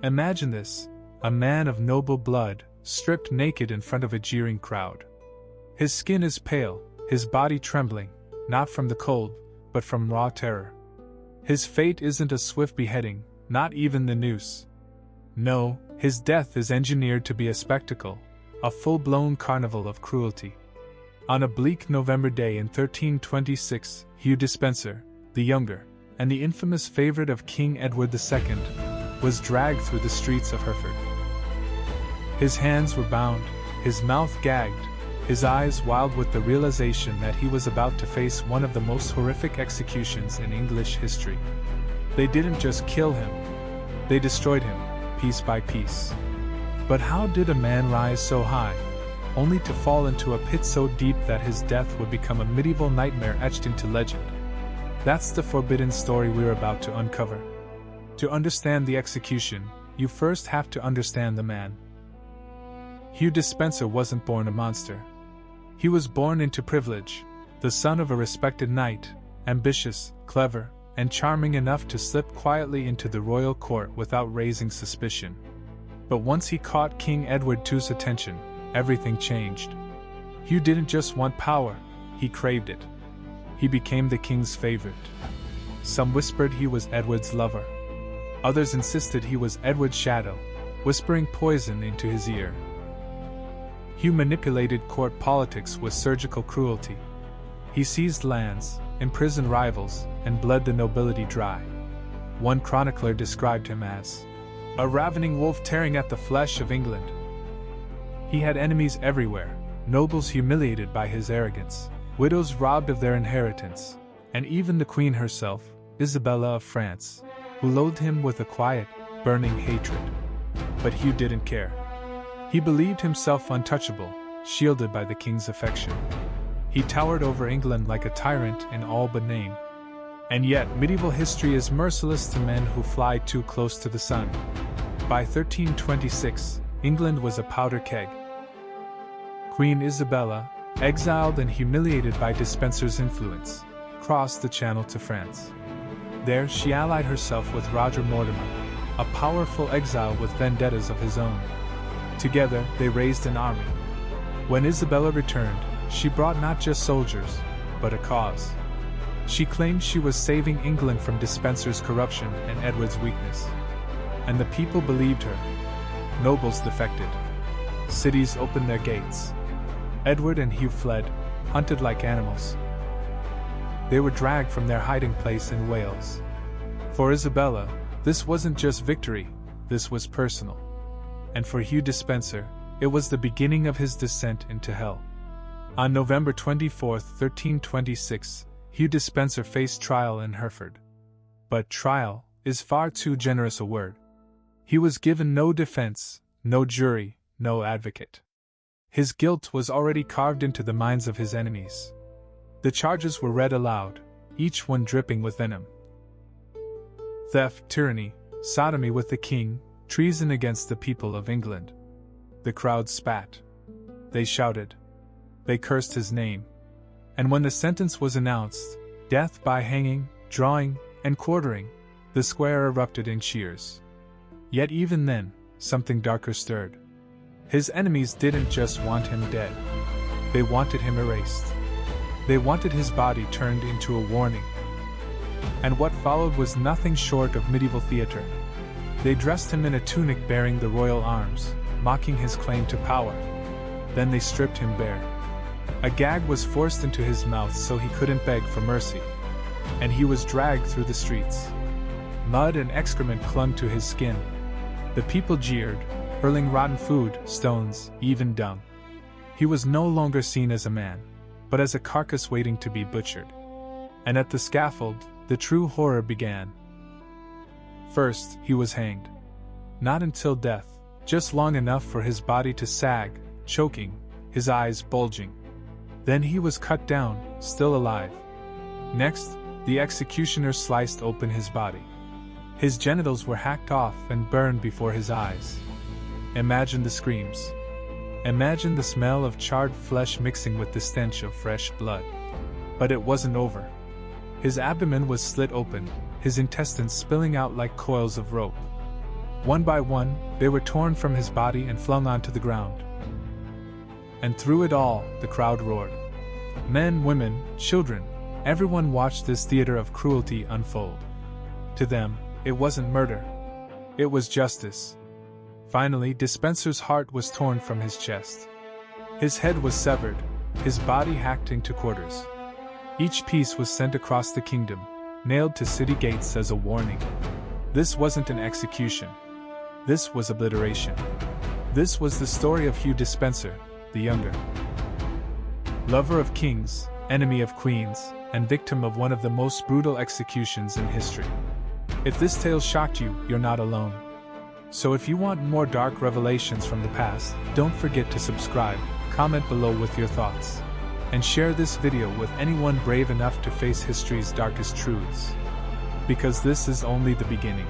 Imagine this: a man of noble blood, stripped naked in front of a jeering crowd. His skin is pale, his body trembling, not from the cold, but from raw terror. His fate isn't a swift beheading, not even the noose. No, his death is engineered to be a spectacle, a full-blown carnival of cruelty. On a bleak November day in 1326, Hugh Despenser, the Younger, and the infamous favorite of King Edward II, was dragged through the streets of Hereford. His hands were bound, his mouth gagged, his eyes wild with the realization that he was about to face one of the most horrific executions in English history. They didn't just kill him, they destroyed him, piece by piece. But how did a man rise so high, only to fall into a pit so deep that his death would become a medieval nightmare etched into legend? That's the forbidden story we're about to uncover. To understand the execution, you first have to understand the man. Hugh Despenser wasn't born a monster. He was born into privilege, the son of a respected knight, ambitious, clever, and charming enough to slip quietly into the royal court without raising suspicion. But once he caught King Edward II's attention, everything changed. Hugh didn't just want power, he craved it. He became the king's favorite. Some whispered he was Edward's lover. Others insisted he was Edward's shadow, whispering poison into his ear. Hugh manipulated court politics with surgical cruelty. He seized lands, imprisoned rivals, and bled the nobility dry. One chronicler described him as a ravening wolf tearing at the flesh of England. He had enemies everywhere, nobles humiliated by his arrogance, widows robbed of their inheritance, and even the Queen herself, Isabella of France, who loathed him with a quiet, burning hatred. But Hugh didn't care. He believed himself untouchable, shielded by the king's affection. He towered over England like a tyrant in all but name. And yet, medieval history is merciless to men who fly too close to the sun. By 1326, England was a powder keg. Queen Isabella, exiled and humiliated by Despenser's influence, crossed the Channel to France. There she allied herself with Roger Mortimer, a powerful exile with vendettas of his own. Together, they raised an army. When Isabella returned, she brought not just soldiers, but a cause. She claimed she was saving England from Despenser's corruption and Edward's weakness. And the people believed her. Nobles defected. Cities opened their gates. Edward and Hugh fled, hunted like animals. They were dragged from their hiding place in Wales. For Isabella, this wasn't just victory, this was personal. And for Hugh Despenser, it was the beginning of his descent into hell. On November 24, 1326, Hugh Despenser faced trial in Hereford. But trial is far too generous a word. He was given no defense, no jury, no advocate. His guilt was already carved into the minds of his enemies. The charges were read aloud, each one dripping with venom. Theft, tyranny, sodomy with the king, treason against the people of England. The crowd spat. They shouted. They cursed his name. And when the sentence was announced, death by hanging, drawing, and quartering, the square erupted in cheers. Yet even then, something darker stirred. His enemies didn't just want him dead. They wanted him erased. They wanted his body turned into a warning. And what followed was nothing short of medieval theater. They dressed him in a tunic bearing the royal arms, mocking his claim to power. Then they stripped him bare. A gag was forced into his mouth so he couldn't beg for mercy. And he was dragged through the streets. Mud and excrement clung to his skin. The people jeered, hurling rotten food, stones, even dung. He was no longer seen as a man, but as a carcass waiting to be butchered. And at the scaffold, the true horror began. First, he was hanged. Not until death, just long enough for his body to sag, choking, his eyes bulging. Then he was cut down, still alive. Next, the executioner sliced open his body. His genitals were hacked off and burned before his eyes. Imagine the screams. Imagine the smell of charred flesh mixing with the stench of fresh blood. But it wasn't over. His abdomen was slit open, his intestines spilling out like coils of rope. One by one, they were torn from his body and flung onto the ground. And through it all, the crowd roared. Men, women, children, everyone watched this theater of cruelty unfold. To them, it wasn't murder. It was justice. Finally, Despenser's heart was torn from his chest. His head was severed, his body hacked into quarters. Each piece was sent across the kingdom, nailed to city gates as a warning. This wasn't an execution. This was obliteration. This was the story of Hugh Despenser the Younger. Lover of kings, enemy of queens, and victim of one of the most brutal executions in history. If this tale shocked you, you're not alone. So if you want more dark revelations from the past, don't forget to subscribe, comment below with your thoughts, and share this video with anyone brave enough to face history's darkest truths. Because this is only the beginning.